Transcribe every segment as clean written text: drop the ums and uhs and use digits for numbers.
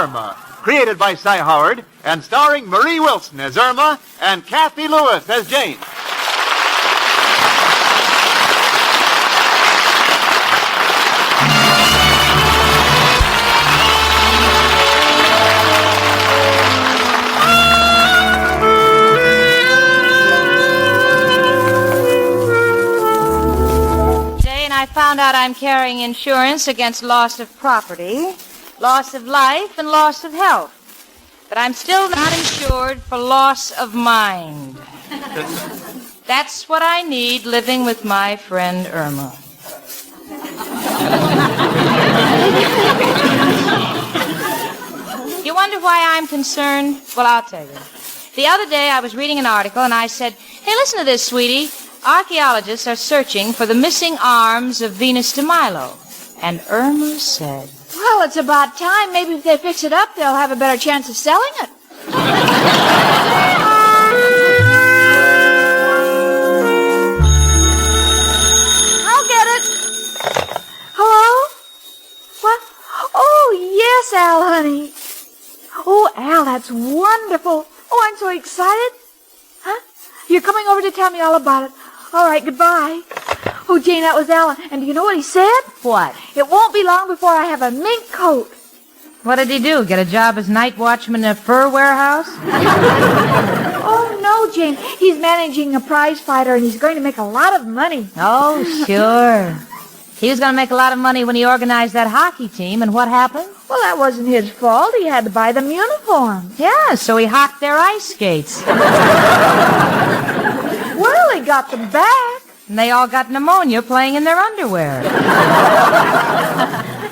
Irma, created by Cy Howard and starring Marie Wilson as Irma and Kathy Lewis as Jane. I found out I'm carrying insurance against loss of property, loss of life, and loss of health. But I'm still not insured for loss of mind. That's what I need living with my friend Irma. You wonder why I'm concerned? Well, I'll tell you. The other day I was reading an article and I said, "Hey, listen to this, sweetie. Archaeologists are searching for the missing arms of Venus de Milo." And Irma said, "Well, it's about time. Maybe if they fix it up, they'll have a better chance of selling it." I'll get it. Hello? What? Oh, yes, Al, honey. Oh, Al, that's wonderful. Oh, I'm so excited. Huh? You're coming over to tell me all about it. All right, goodbye. Oh, Jane, that was Alan. And do you know what he said? "What? It won't be long before I have a mink coat." What did he do? Get a job as night watchman in a fur warehouse?" Oh, no, Jane. He's managing a prize fighter, and he's going to make a lot of money. Oh, sure. He was going to make a lot of money when he organized that hockey team, and what happened? Well, that wasn't his fault. He had to buy them uniforms. Yeah, so he hocked their ice skates. Well, he got them back. And they all got pneumonia playing in their underwear.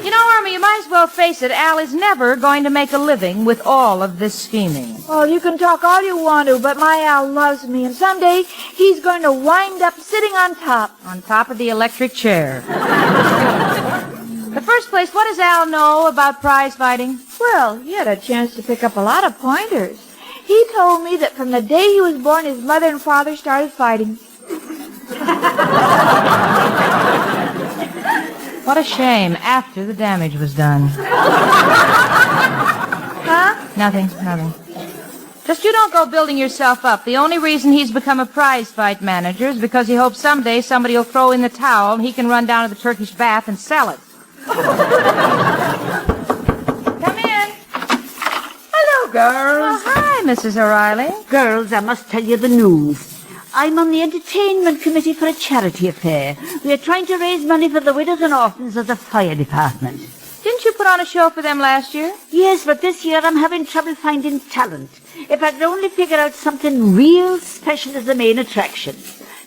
You know, Irma, you might as well face it. Al is never going to make a living with all of this scheming. Well, you can talk all you want to, but my Al loves me, and someday he's going to wind up sitting on top. On top of the electric chair. In the first place, what does Al know about prize fighting? Well, he had a chance to pick up a lot of pointers. He told me that from the day he was born, his mother and father started fighting. What a shame, after the damage was done. Huh? Nothing. Just you don't go building yourself up. The only reason he's become a prize fight manager is because he hopes someday somebody will throw in the towel and he can run down to the Turkish bath and sell it. Come in. Hello, girls. Oh, hi, Mrs. O'Reilly. Girls, I must tell you the news. I'm on the entertainment committee for a charity affair. We are trying to raise money for the widows and orphans of the fire department. Didn't you put on a show for them last year? Yes, but this year I'm having trouble finding talent. If I could only figure out something real special as the main attraction.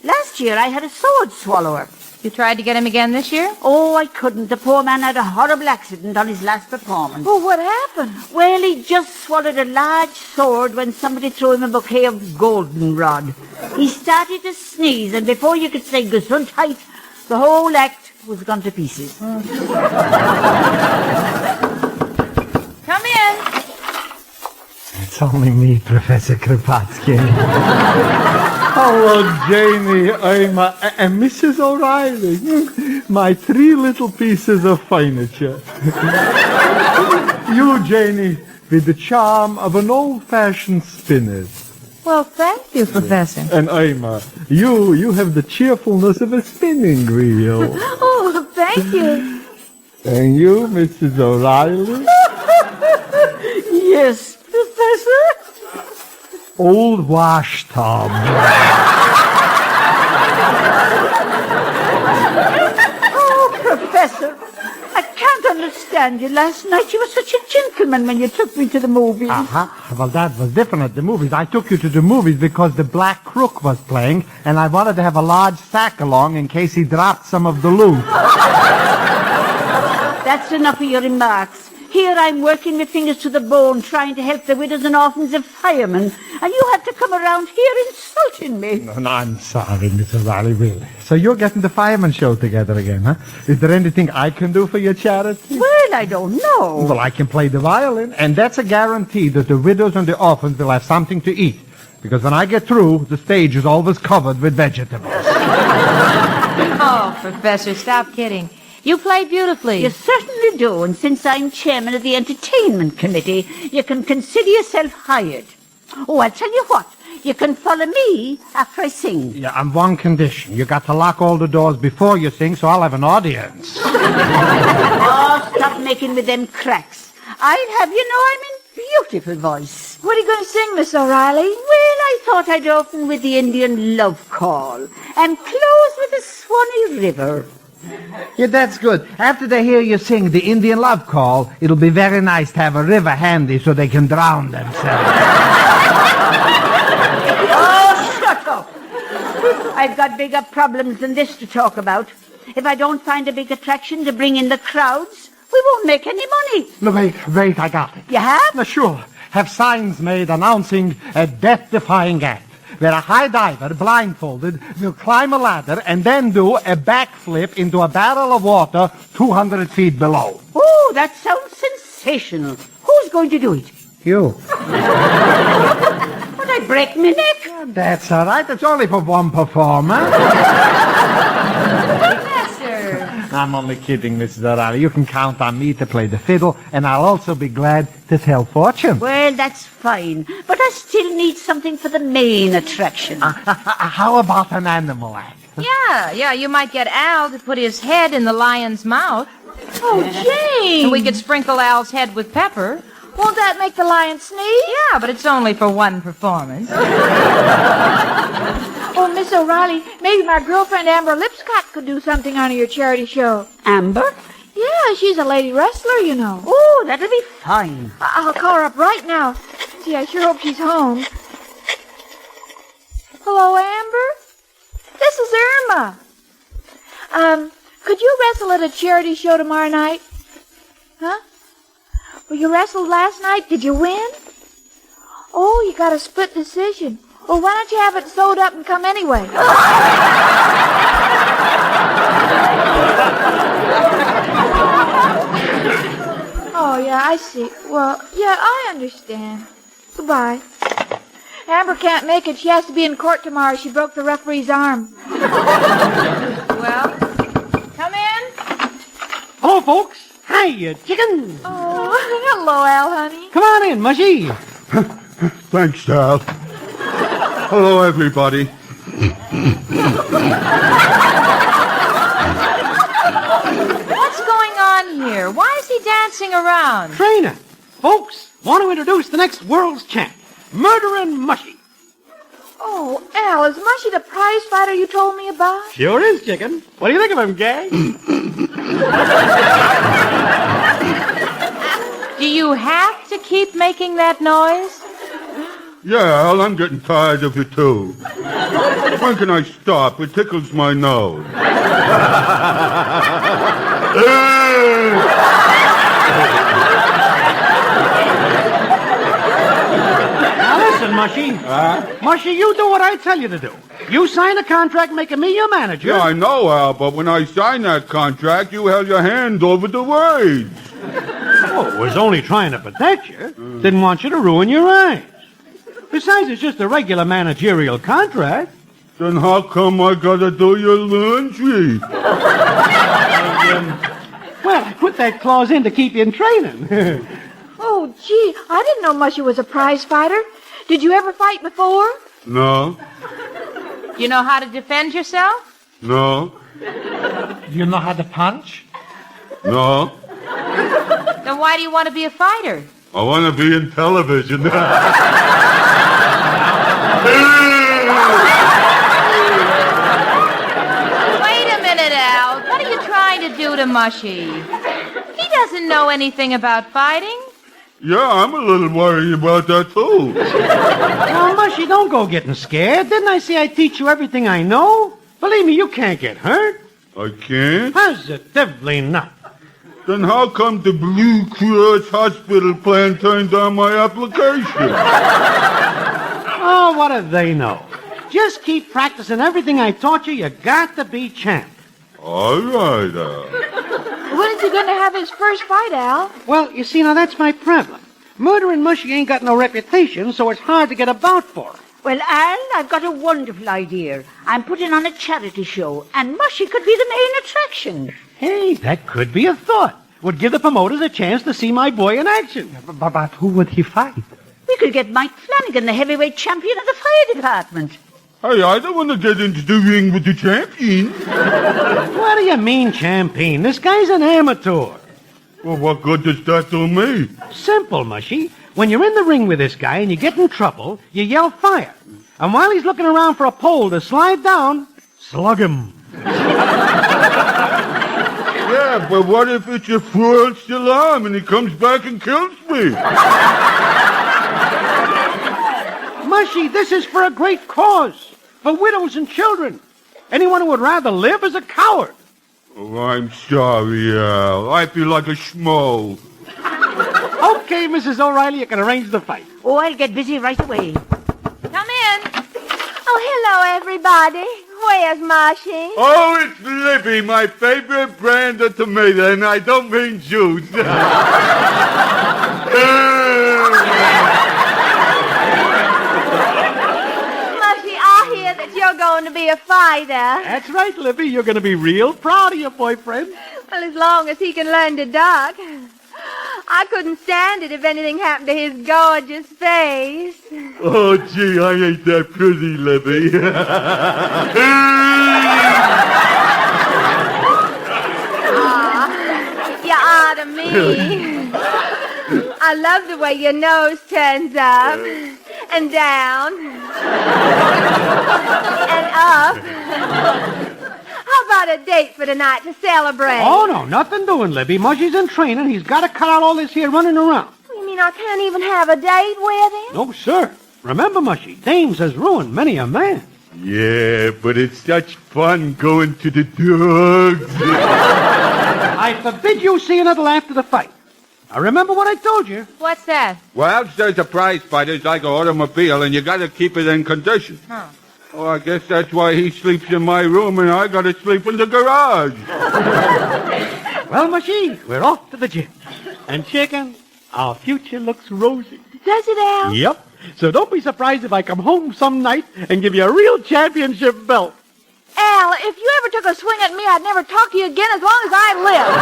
Last year I had a sword swallower. You tried to get him again this year? Oh, I couldn't. The poor man had a horrible accident on his last performance. Well, what happened? Well, he just swallowed a large sword when somebody threw him a bouquet of goldenrod. He started to sneeze, and before you could say Gesundheit, the whole act was gone to pieces. Come in. It's only me, Professor Kropotkin. Hello, Janie, Irma, and Mrs. O'Reilly. My three little pieces of furniture. You, Janie, with the charm of an old-fashioned spinner. Well, thank you, Professor. And Irma, you have the cheerfulness of a spinning wheel. Oh, thank you. And you, Mrs. O'Reilly? Yes, Professor? Old wash tub. Oh, Professor, I can't understand you. Last night you were such a gentleman when you took me to the movies. Well, that was different at the movies. I took you to the movies because the Black Crook was playing, and I wanted to have a large sack along in case he dropped some of the loot. That's enough of your remarks. Here I'm working my fingers to the bone trying to help the widows and orphans of firemen, and you have to come around here insulting me. No, I'm sorry, Miss O'Reilly, really. So you're getting the fireman show together again, huh? Is there anything I can do for your charity? Well, I don't know. Well, I can play the violin, and that's a guarantee that the widows and the orphans will have something to eat. Because when I get through, the stage is always covered with vegetables. Oh, Professor, stop kidding. You play beautifully. You certainly do, and since I'm chairman of the entertainment committee, you can consider yourself hired. Oh, I'll tell you what. You can follow me after I sing. Yeah, on one condition. You got to lock all the doors before you sing, so I'll have an audience. Oh, stop making with them cracks. I'll have you know I'm in beautiful voice. What are you going to sing, Miss O'Reilly? Well, I thought I'd open with the Indian love call and close with the Swanee River. Yeah, that's good. After they hear you sing the Indian love call, it'll be very nice to have a river handy so they can drown themselves. Oh, shut up. I've got bigger problems than this to talk about. If I don't find a big attraction to bring in the crowds, we won't make any money. No, wait, I got it. You have? No, sure. Have signs made announcing a death-defying act, where a high diver, blindfolded, will climb a ladder and then do a backflip into a barrel of water 200 feet below. Oh, that sounds sensational. Who's going to do it? You. Would I break my neck? That's all right. It's only for one performer. Professor. I'm only kidding, Mrs. O'Reilly. You can count on me to play the fiddle, and I'll also be glad to tell fortune. Well, that's fine. But I still need something for the main attraction. How about an animal act? Yeah, you might get Al to put his head in the lion's mouth. Oh, Jane! And we could sprinkle Al's head with pepper. Won't that make the lion sneeze? Yeah, but it's only for one performance. Oh, Miss O'Reilly, maybe my girlfriend Amber Lipscott could do something on your charity show. Amber? Yeah, she's a lady wrestler, you know. Oh, that'll be fine. I'll call her up right now. Gee, I sure hope she's home. Hello, Amber? This is Irma. Could you wrestle at a charity show tomorrow night? Huh? Well, you wrestled last night. Did you win? Oh, you got a split decision. Well, why don't you have it sewed up and come anyway? Oh, yeah, I see. Well, yeah, I understand. Goodbye. Amber can't make it. She has to be in court tomorrow. She broke the referee's arm. Well, come in. Hello, folks. Hiya, chicken. Oh, hello, Al, honey. Come on in, Mushy. Thanks, Al. Hello, everybody. What's going on here? Why is he dancing around? Trainer. Folks, want to introduce the next world's champ, Murdering Mushy. Oh, Al, is Mushy the prize fighter you told me about? Sure is, chicken. What do you think of him, gang? Do you have to keep making that noise? Yeah, Al, I'm getting tired of it, too. When can I stop? It tickles my nose. Now listen, Mushy. Mushy, you do what I tell you to do. You sign a contract making me your manager. Yeah, I know, Al, but when I signed that contract, you held your hand over the words. Oh, was only trying to protect you. Didn't want you to ruin your eyes. Besides, it's just a regular managerial contract. Then how come I gotta do your laundry? Well, I put that clause in to keep you in training. Oh, gee, I didn't know Mushy was a prize fighter. Did you ever fight before? No, You know how to defend yourself? no, Do you know how to punch? no. Then why do you want to be a fighter? I want to be in television. Wait a minute, Al. What are you trying to do to Mushy? He doesn't know anything about fighting. Yeah, I'm a little worried about that, too. Now, Mushy, don't go getting scared. Didn't I say I'd teach you everything I know? Believe me, you can't get hurt. I can't? Positively not. Then how come the Blue Cross Hospital plan turned down my application? Oh, what do they know? Just keep practicing everything I taught you. You got to be champ. All right, Al. When is he going to have his first fight, Al? Well, you see, now that's my problem. Murdering Mushy ain't got no reputation, so it's hard to get about for. Well, Al, I've got a wonderful idea. I'm putting on a charity show, and Mushy could be the main attraction. Hey, that could be a thought. Would give the promoters a chance to see my boy in action. But who would he fight? We could get Mike Flanagan, the heavyweight champion of the fire department. Hey, I don't want to get into the ring with the champion. What do you mean, champion? This guy's an amateur. Well, what good does that do me? Simple, Mushy. When you're in the ring with this guy and you get in trouble, you yell fire. And while he's looking around for a pole to slide down, slug him. Yeah, but what if it's a false alarm and he comes back and kills me? Mushy, this is for a great cause. For widows and children. Anyone who would rather live is a coward. Oh, I'm sorry, Al. I feel like a schmo. Okay, Mrs. O'Reilly, you can arrange the fight. Oh, I'll get busy right away. Come in. Oh, hello, everybody. Where's Mushy? Oh, it's Libby, my favorite brand of tomato, and I don't mean juice. Mushy, I hear that you're going to be a fighter. That's right, Libby. You're going to be real proud of your boyfriend. Well, as long as he can learn to duck. I couldn't stand it if anything happened to his gorgeous face. Oh, gee, I ain't that pretty, Libby. You are to me. I love the way your nose turns up and down and up. How about a date for tonight to celebrate? Oh, no, nothing doing, Libby. Mushy's in training. He's got to cut out all this here running around. You mean I can't even have a date with him? No, sir. Remember, Mushy, dames has ruined many a man. Yeah, but it's such fun going to the dogs. I forbid you seeing it till after the fight. Now, remember what I told you. What's that? Well, there's a prize fight. It's like an automobile, and you got to keep it in condition. Huh. Oh, I guess that's why he sleeps in my room, and I got to sleep in the garage. Well, Mushy, we're off to the gym. And, chicken, our future looks rosy. Does it, Al? Yep. So don't be surprised if I come home some night and give you a real championship belt. Al, if you ever took a swing at me, I'd never talk to you again as long as I live.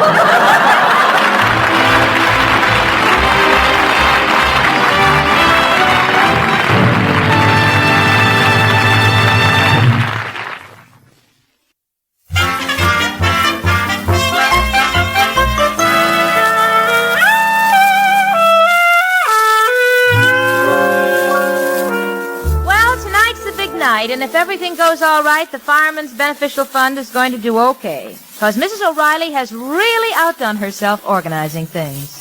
And if everything goes all right, the Fireman's Beneficial Fund is going to do okay. Because Mrs. O'Reilly has really outdone herself organizing things.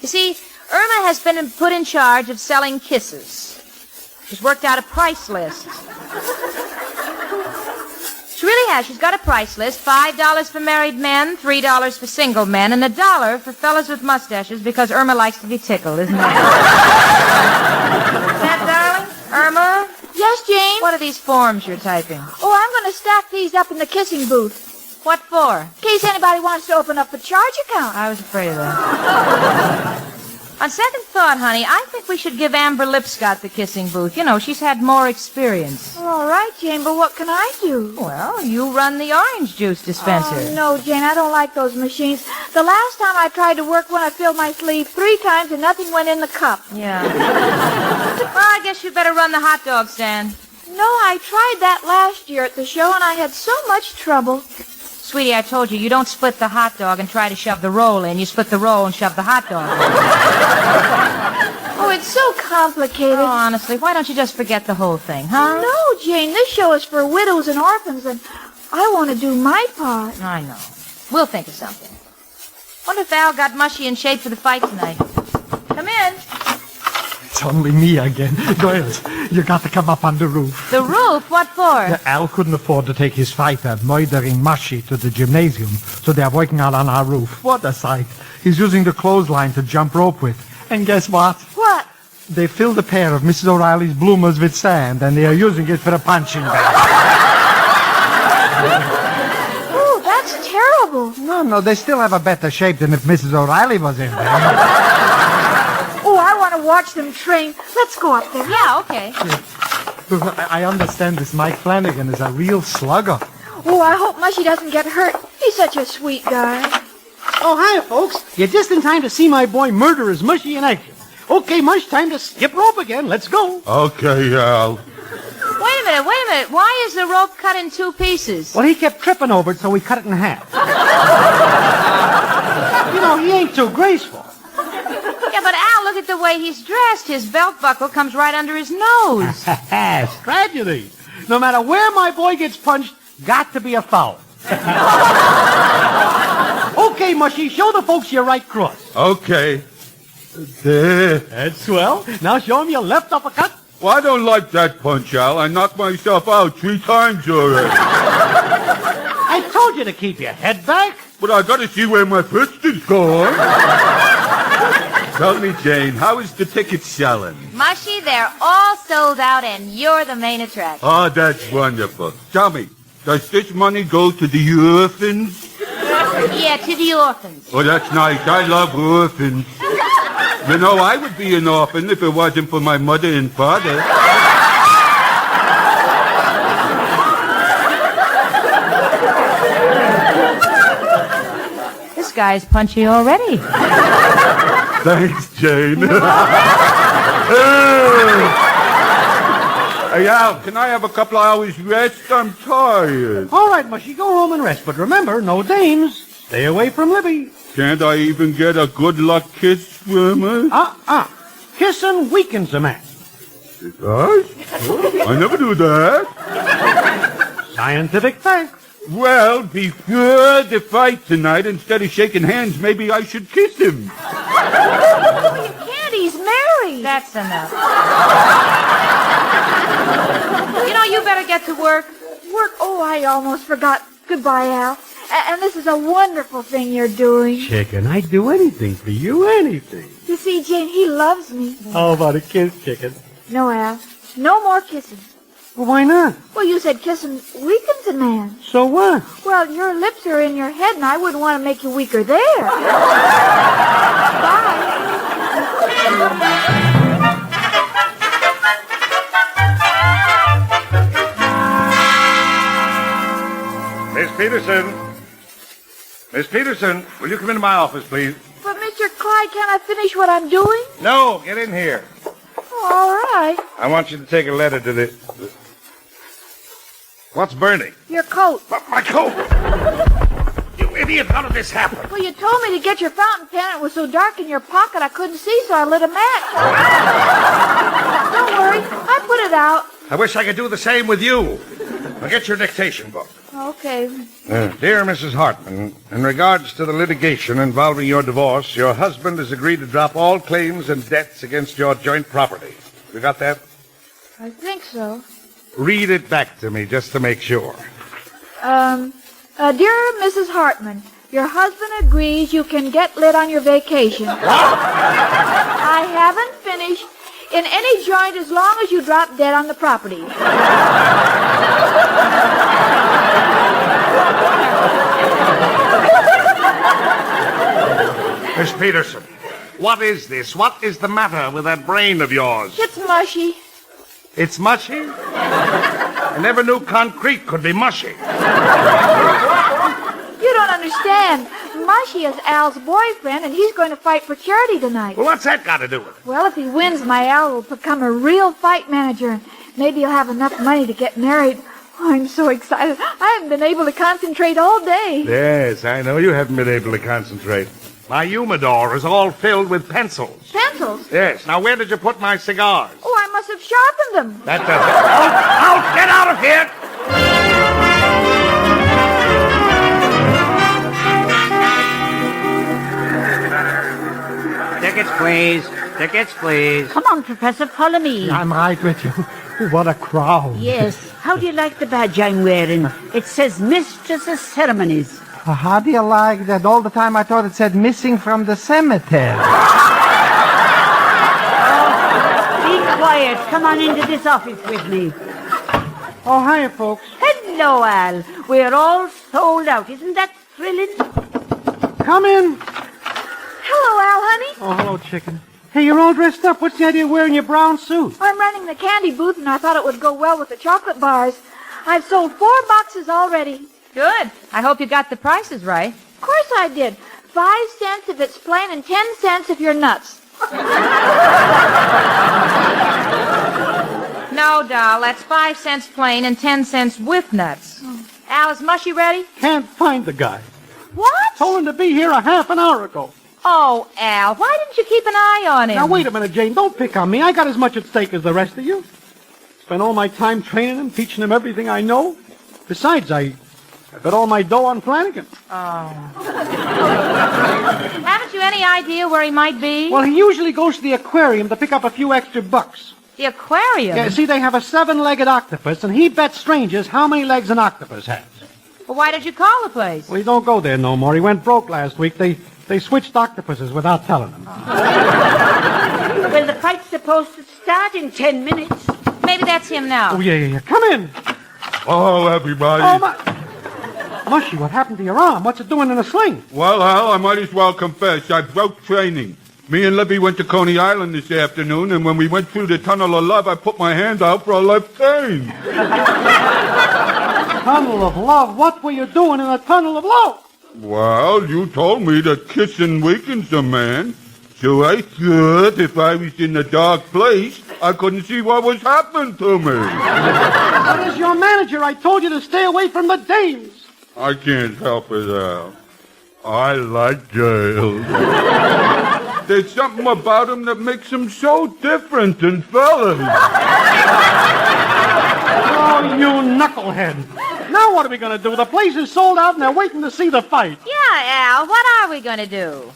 You see, Irma has been put in charge of selling kisses. She's worked out a price list. She really has. She's got a price list. $5 for married men, $3 for single men, and $1 for fellas with mustaches because Irma likes to be tickled, isn't that? Is that, darling? Irma? Yes, Jane? What are these forms you're typing? Oh, I'm going to stack these up in the kissing booth. What for? In case anybody wants to open up a charge account. I was afraid of that. On second thought, honey, I think we should give Amber Lipscott the kissing booth. You know, she's had more experience. All right, Jane, but what can I do? Well, you run the orange juice dispenser. Oh, no, Jane, I don't like those machines. The last time I tried to work one, I filled my sleeve 3 times and nothing went in the cup. Yeah. Well, I guess you better run the hot dog stand. No, I tried that last year at the show, and I had so much trouble. Sweetie, I told you, you don't split the hot dog and try to shove the roll in. You split the roll and shove the hot dog in. Oh, it's so complicated. Oh, honestly, why don't you just forget the whole thing, huh? No, Jane, this show is for widows and orphans, and I want to do my part. I know. We'll think of something. Wonder if Al got Mushy in shape for the fight tonight. Come in. It's only me again. Girls, you got to come up on the roof. The roof? What for? Al couldn't afford to take his fighter, Murdering Mushy, to the gymnasium, so they're working out on our roof. What a sight. He's using the clothesline to jump rope with. And guess what? What? They filled a pair of Mrs. O'Reilly's bloomers with sand, and they are using it for a punching bag. Oh, that's terrible. No, they still have a better shape than if Mrs. O'Reilly was in there. Oh, I want to watch them train. Let's go up there. Yeah, okay. I understand this Mike Flanagan is a real slugger. Oh, I hope Mushy doesn't get hurt. He's such a sweet guy. Oh, hiya, folks. You're just in time to see my boy Murderers Mushy in action. Okay, Mush, time to skip rope again. Let's go. Okay, Al. Wait a minute. Why is the rope cut in 2 pieces? Well, he kept tripping over it, so we cut it in half. You know, he ain't too graceful. Yeah, but Al, look at the way he's dressed. His belt buckle comes right under his nose. Tragedy. No matter where my boy gets punched, got to be a foul. Okay, Mushy, show the folks your right cross. Okay. There. That's swell. Now show him your left uppercut. Well, I don't like that punch, Al. I knocked myself out 3 times already. I told you to keep your head back. But I gotta see where my fist is going. Tell me, Jane, how is the ticket selling? Mushy, they're all sold out, and you're the main attraction. Oh, that's wonderful. Tell me, does this money go to the orphans? Yeah, to the orphans. Oh, that's nice. I love orphans. You know, I would be an orphan if it wasn't for my mother and father. This guy's punchy already. Thanks, Jane. Hey, Al, can I have a couple of hours rest? I'm tired. All right, Mushy, go home and rest. But remember, no dames. Stay away from Libby. Can't I even get a good luck kiss from her? Kissing weakens a man. It does? I never do that. Scientific fact. Well, before the fight tonight, instead of shaking hands, maybe I should kiss him. Oh, you can't. He's married. That's enough. You know, you better get to work. Work? Oh, I almost forgot. Goodbye, Al. And this is a wonderful thing you're doing. Chicken, I'd do anything for you, anything. You see, Jane, he loves me. How about a kiss, Chicken? No, Al. No more kissing. Well, why not? Well, you said kissing weakens a man. So what? Well, your lips are in your head, and I wouldn't want to make you weaker there. Bye. Miss Peterson. Miss Peterson, will you come into my office, please? But, Mr. Clyde, can't I finish what I'm doing? No, get in here. Oh, all right. I want you to take a letter to the... What's burning? Your coat. My coat! You idiot, how did this happen? Well, you told me to get your fountain pen. It was so dark in your pocket I couldn't see, so I lit a match. Don't worry. I put it out. I wish I could do the same with you. Now get your dictation book. Okay. Dear Mrs. Hartman, in regards to the litigation involving your divorce, your husband has agreed to drop all claims and debts against your joint property. You got that? I think so. Read it back to me just to make sure. Dear Mrs. Hartman, your husband agrees you can get lit on your vacation. I haven't finished in any joint as long as you drop dead on the property. Miss Peterson, what is this? What is the matter with that brain of yours? It's mushy. It's mushy? I never knew concrete could be mushy. You don't understand. Mushy is Al's boyfriend, and he's going to fight for charity tonight. Well, what's that got to do with it? Well, if he wins, my Al will become a real fight manager, and maybe he'll have enough money to get married. Oh, I'm so excited. I haven't been able to concentrate all day. Yes, I know you haven't been able to concentrate. My humidor is all filled with pencils. Pencils? Yes. Now, where did you put my cigars? Oh, I must have sharpened them. That doesn't... Out! Get out of here! Tickets, please. Tickets, please. Come on, Professor, follow me. I'm right with you. What a crowd. Yes. How do you like the badge I'm wearing? It says Mistress of Ceremonies. How do you like that? All the time I thought it said missing from the cemetery. Be quiet. Come on into this office with me. Oh, hiya, folks. Hello, Al. We're all sold out. Isn't that thrilling? Come in. Hello, Al, honey. Oh, hello, Chicken. Hey, you're all dressed up. What's the idea of wearing your brown suit? I'm running the candy booth, and I thought it would go well with the chocolate bars. I've sold 4 boxes already. Good. I hope you got the prices right. Of course I did. 5 cents if it's plain and 10 cents if you're nuts. No, doll, that's 5 cents plain and 10 cents with nuts. Al, is Mushy ready? Can't find the guy. What? Told him to be here a half an hour ago. Oh, Al, why didn't you keep an eye on him? Now, wait a minute, Jane. Don't pick on me. I got as much at stake as the rest of you. Spent all my time training him, teaching him everything I know. Besides, I bet all my dough on Flanagan. Haven't you any idea where he might be? Well, he usually goes to the aquarium to pick up a few extra bucks. The aquarium? Yeah, see, they have a 7-legged octopus, and he bets strangers how many legs an octopus has. Well, why did you call the place? Well, he don't go there no more. He went broke last week. They switched octopuses without telling him. Well, the fight's supposed to start in 10 minutes. Maybe that's him now. Oh, yeah. Come in. Oh, everybody. Oh, Mushy, what happened to your arm? What's it doing in a sling? Well, Al, I might as well confess. I broke training. Me and Libby went to Coney Island this afternoon, and when we went through the tunnel of love, I put my hand out for a left turn. Tunnel of love? What were you doing in a tunnel of love? Well, you told me that kissing weakens a man. So I thought if I was in a dark place, I couldn't see what was happening to me. But as your manager, I told you to stay away from the dames. I can't help it, Al. I like jails. There's something about them that makes them so different than fellas. Oh, you knucklehead. Now what are we going to do? The place is sold out and they're waiting to see the fight. Yeah, Al, what are we going to do?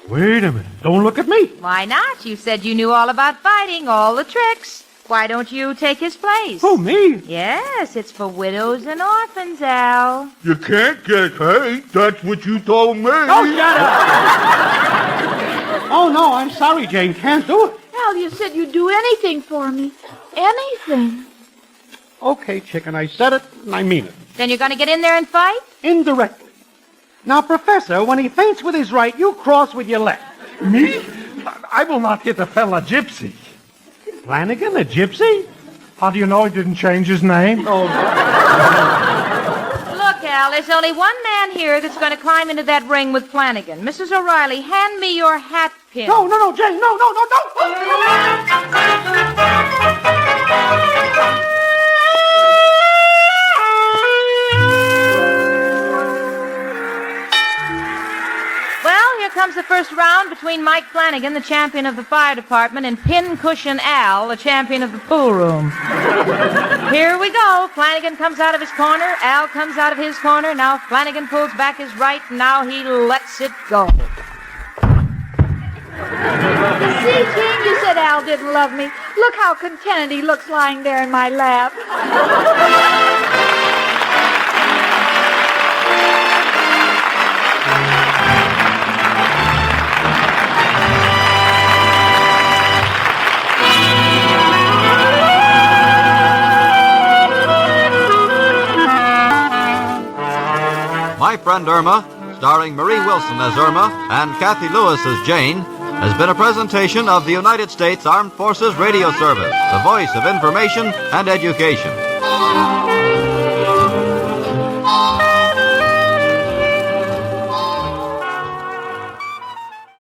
Wait a minute. Don't look at me. Why not? You said you knew all about fighting, all the tricks. Why don't you take his place? Who, me? Yes, it's for widows and orphans, Al. You can't get hate. That's what you told me. Oh, shut up. Oh, no, I'm sorry, Jane. Can't do it. Al, you said you'd do anything for me. Anything. Okay, chicken, I said it, and I mean it. Then you're going to get in there and fight? Indirectly. Now, Professor, when he feints with his right, you cross with your left. Me? I will not hit a fella gypsy. Flanagan, a gypsy? How do you know he didn't change his name? Oh, Look, Al, there's only one man here that's going to climb into that ring with Flanagan. Mrs. O'Reilly, hand me your hat pin. no, Jane, no. Well, here comes the first round between Mike Flanagan, the champion of the fire department, and Pincushion Al, the champion of the pool room. Here we go. Flanagan comes out of his corner. Al comes out of his corner. Now Flanagan pulls back his right, and now he lets it go. See, Gene, you said Al didn't love me. Look how contented he looks lying there in my lap. My Friend Irma, starring Marie Wilson as Irma and Kathy Lewis as Jane, has been a presentation of the United States Armed Forces Radio Service, the voice of information and education.